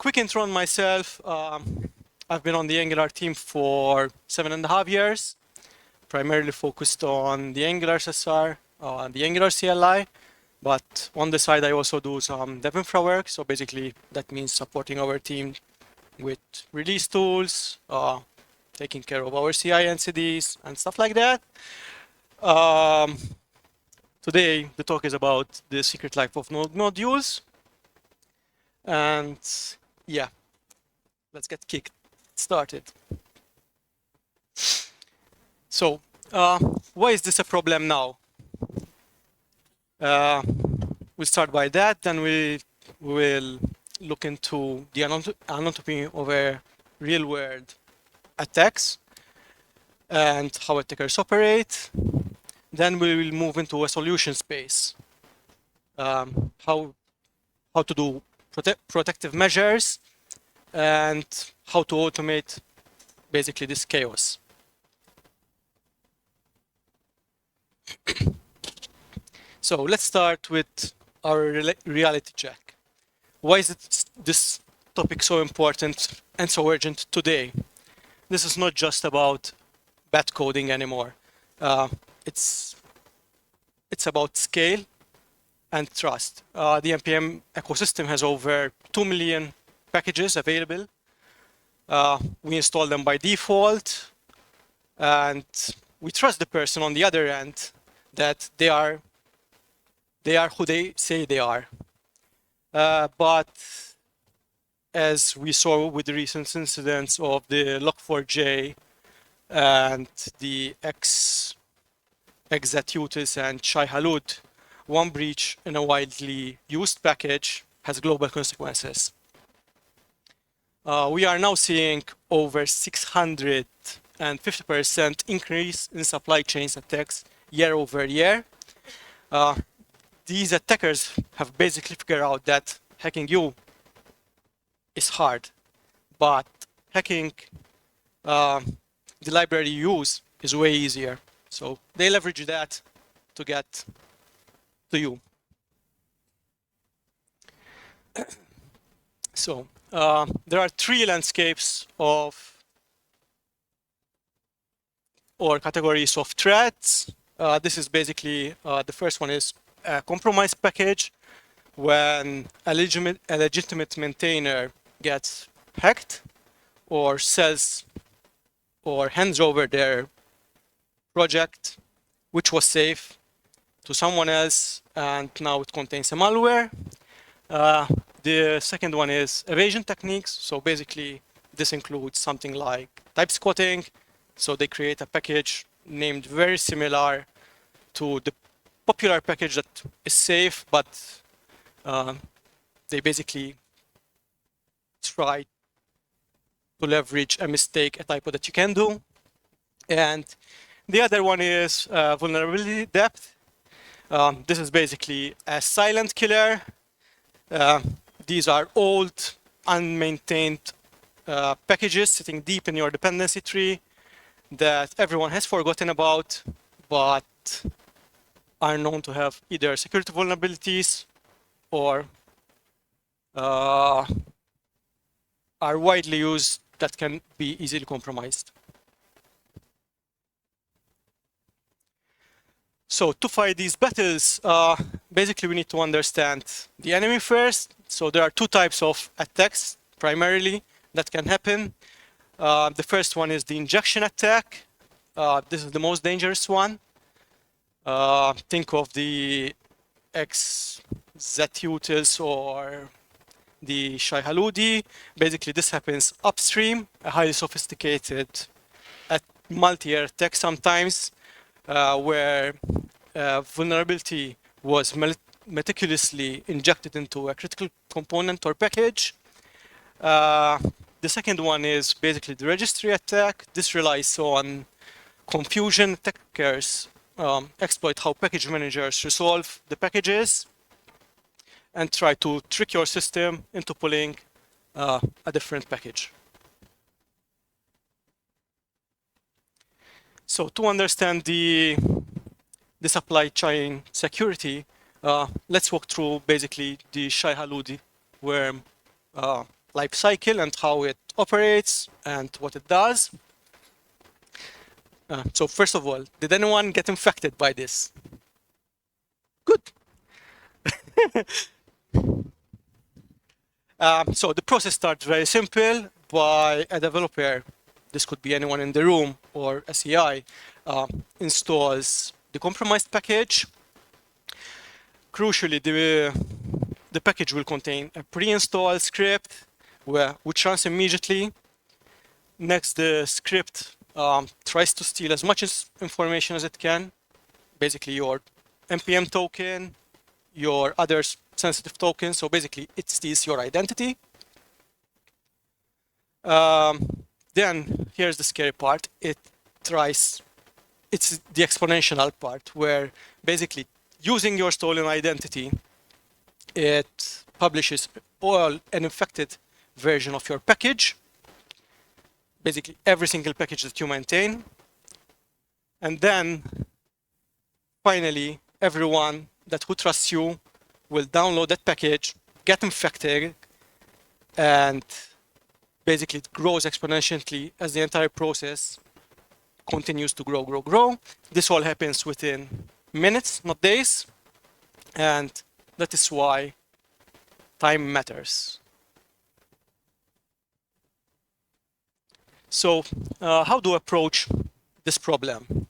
quick intro on myself. I've been on the Angular team for 7.5 years, primarily focused on the Angular SSR, the Angular CLI, but on the side I also do some dev infra work. So basically that means supporting our team with release tools, taking care of our CI and CDs and stuff like that. Today the talk is about the secret life of node modules. And yeah, let's get kicked started. So why is this a problem now? We'll start by that, then we will look into the anatomy of a real-world attacks and how attackers operate. Then we will move into a solution space, how to do protective measures and how to automate basically this chaos. So let's start with our reality check. Why is this topic so important and so urgent today? This is not just about bad coding anymore. It's about scale and trust. The NPM ecosystem has over 2 million packages available. We install them by default, and we trust the person on the other end that they are who they say they are. But as we saw with the recent incidents of the Log4j and the Exatutus and Shai Halud, one breach in a widely used package has global consequences. We are now seeing over 650% increase in supply chains attacks year over year. These attackers have basically figured out that hacking you is hard, but hacking the library you use is way easier. So they leverage that to get to you. So there are three landscapes of or categories of threats. This is basically the first one is a compromised package. When a legitimate maintainer gets hacked or sells or hands over their project, which was safe, to someone else, and now it contains a malware. The second one is evasion techniques. So basically, this includes something like type squatting. So they create a package named very similar to the popular package that is safe, but they basically try to leverage a mistake, a typo that you can do. And the other one is vulnerability depth. This is basically a silent killer. These are old, unmaintained packages sitting deep in your dependency tree that everyone has forgotten about, but are known to have either security vulnerabilities or are widely used that can be easily compromised. So to fight these battles, basically we need to understand the enemy first. So there are two types of attacks primarily that can happen. The first one is the injection attack. This is the most dangerous one. Think of the Exatutus or the Shai Haludi. Basically this happens upstream, a highly sophisticated multi-year attack sometimes, where vulnerability was meticulously injected into a critical component or package. The second one is basically the registry attack. This relies on confusion. Attackers exploit how package managers resolve the packages and try to trick your system into pulling a different package. So to understand the supply chain security, let's walk through basically the Shai Haludi worm life cycle and how it operates and what it does. So first of all, did anyone get infected by this? Good. So the process starts very simple by a developer. This could be anyone in the room or a CI installs the compromised package. Crucially, the package will contain a pre-installed script which runs immediately. Next, the script tries to steal as much information as it can, basically your npm token, your other sensitive tokens. So basically, it steals your identity. Then here's the scary part. It's the exponential part where basically using your stolen identity, it publishes an infected version of your package, basically every single package that you maintain. And then finally, everyone who trusts you will download that package, get infected, and basically it grows exponentially as the entire process continues to grow. This all happens within minutes, not days. And that is why time matters. So how do we approach this problem?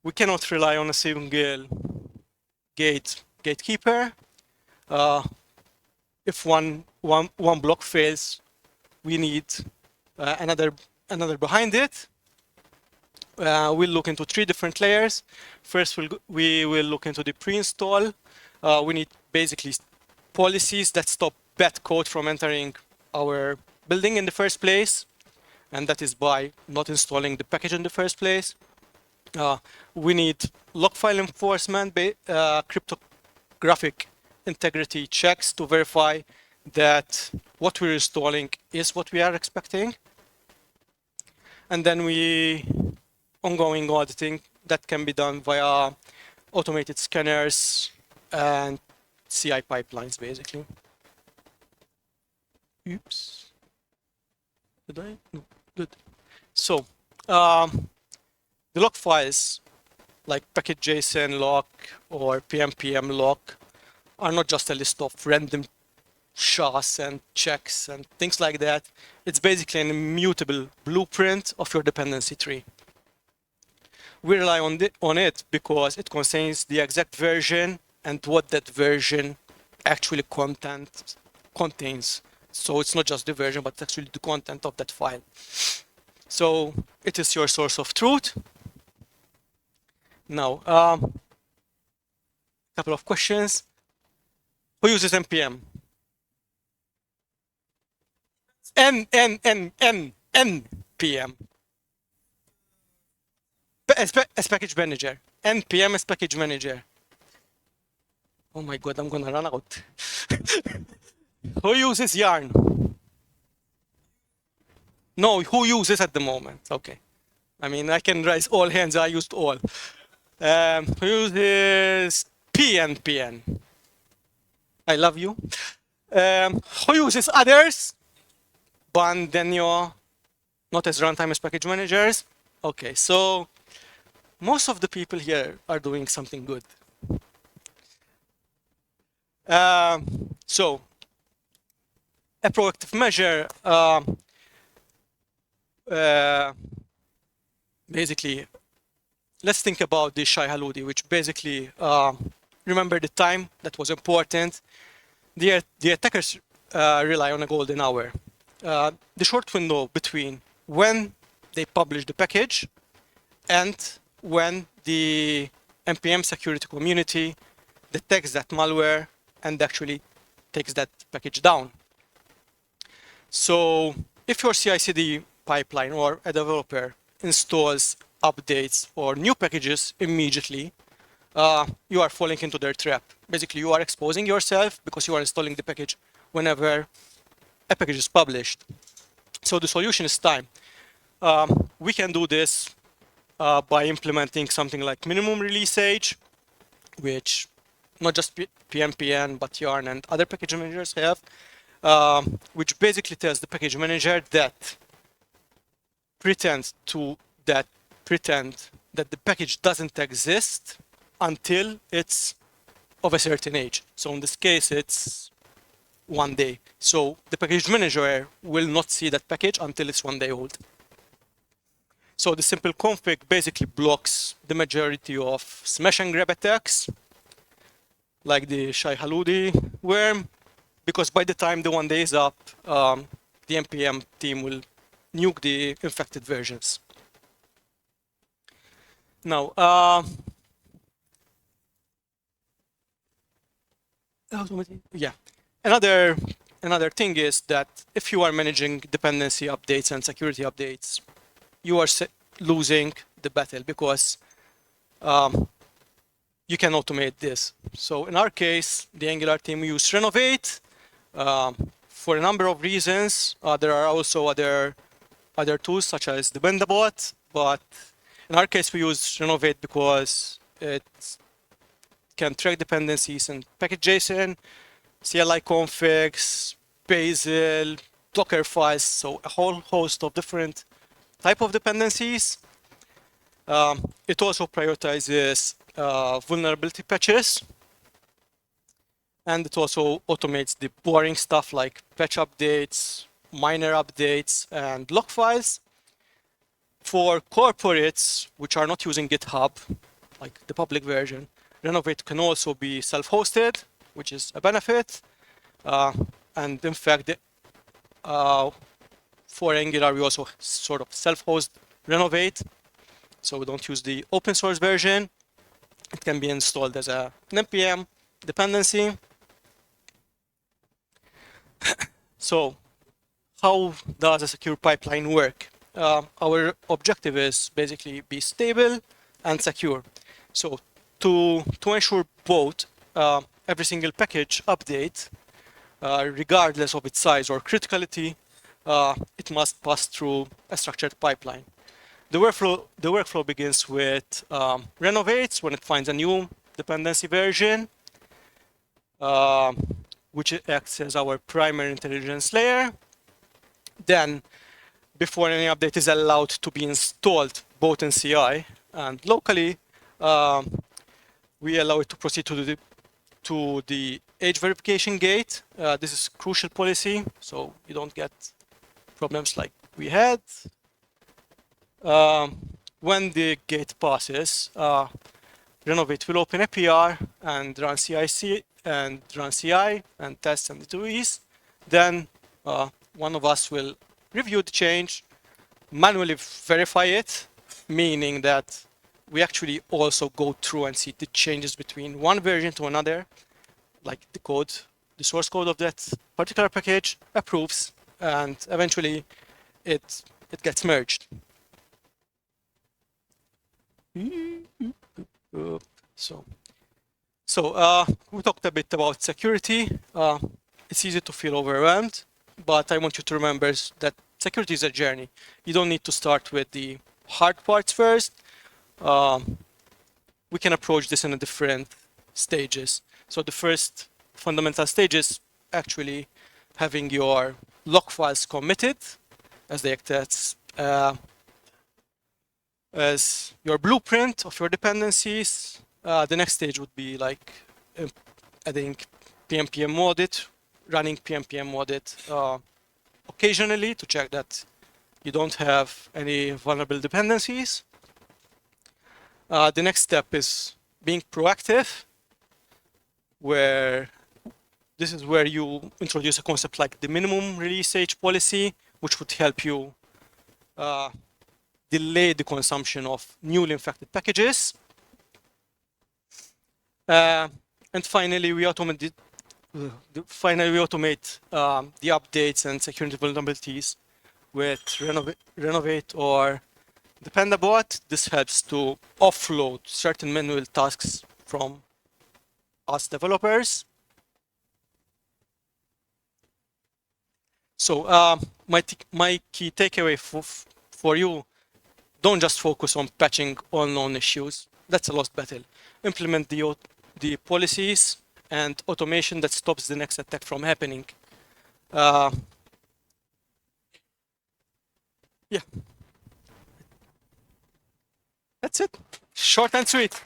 We cannot rely on a single gatekeeper. If one block fails, we need another behind it. We'll look into 3 different layers. First, we will look into the pre-install. We need basically policies that stop bad code from entering our building in the first place, and that is by not installing the package in the first place. We need log file enforcement, cryptographic integrity checks to verify that what we're installing is what we are expecting. And then ongoing auditing that can be done via automated scanners and CI pipelines, basically. Oops. Did I? No, good. So, the log files like package.json log or pm log are not just a list of random SHAs and checks and things like that. It's basically an immutable blueprint of your dependency tree. We rely on it because it contains the exact version and what that version actually contains. So it's not just the version, but it's actually the content of that file. So it is your source of truth. Now, a couple of questions. Who uses npm? npm. As package manager. npm as package manager. Oh my god, I'm gonna run out. Who uses yarn? No, who uses at the moment? Okay. I mean, I can raise all hands. I used all. Who uses pnpn? I love you. Who uses others? Bandenio, not as runtime as package managers. Okay, so most of the people here are doing something good. So a proactive measure, basically, let's think about the Shai Haludi, which basically, remember the time that was important. The attackers rely on a golden hour. The short window between when they publish the package and when the npm security community detects that malware and actually takes that package down. So if your CI/CD pipeline or a developer installs updates or new packages immediately, you are falling into their trap. Basically, you are exposing yourself because you are installing the package whenever a package is published. So the solution is time. We can do this by implementing something like minimum release age, which not just pnpn, but yarn and other package managers have. which basically tells the package manager that pretend that the package doesn't exist until it's of a certain age. So in this case, it's 1 day. So the package manager will not see that package until it's 1 day old. So the simple config basically blocks the majority of smash and grab attacks, like the Shai Haludi worm, because by the time the 1 day is up, the npm team will nuke the infected versions. Now, yeah, another thing is that if you are managing dependency updates and security updates, you are losing the battle because you can automate this. So in our case, the Angular team used Renovate for a number of reasons. There are also other tools such as the Bendabot, but in our case we use Renovate because it can track dependencies in package.json, CLI configs, Bazel, Docker files, so a whole host of different type of dependencies. It also prioritizes vulnerability patches, and it also automates the boring stuff like patch updates, minor updates, and log files. For corporates which are not using GitHub, like the public version, Renovate can also be self-hosted, which is a benefit. And in fact, for Angular, we also sort of self-host Renovate. So we don't use the open source version. It can be installed as an npm dependency. So how does a secure pipeline work? Our objective is basically be stable and secure. So to ensure both, every single package update, regardless of its size or criticality, it must pass through a structured pipeline. The workflow begins with renovates when it finds a new dependency version, which acts as our primary intelligence layer. Then, before any update is allowed to be installed, both in CI and locally, we allow it to proceed to the age verification gate. This is crucial policy, so you don't get problems like we had. When the gate passes, Renovate will open a PR and run CI and test and DTOs. Then one of us will review the change, manually verify it, meaning that we actually also go through and see the changes between one version to another, like the code, the source code of that particular package approves, and eventually it gets merged. So we talked a bit about security. It's easy to feel overwhelmed, but I want you to remember that security is a journey. You don't need to start with the hard parts first. We can approach this in a different stages. So the first fundamental stage is actually having your log files committed, as they act as your blueprint of your dependencies. The next stage would be like adding PNPM audit, running PNPM audit occasionally to check that you don't have any vulnerable dependencies. The next step is being proactive, where this is where you introduce a concept like the minimum release age policy, which would help you delay the consumption of newly infected packages. And finally, we automate the updates and security vulnerabilities with Renovate or Dependabot. This helps to offload certain manual tasks from us developers. So my key takeaway for you: don't just focus on patching all known issues. That's a lost battle. Implement the policies and automation that stops the next attack from happening. Uh, yeah, that's it. Short and sweet.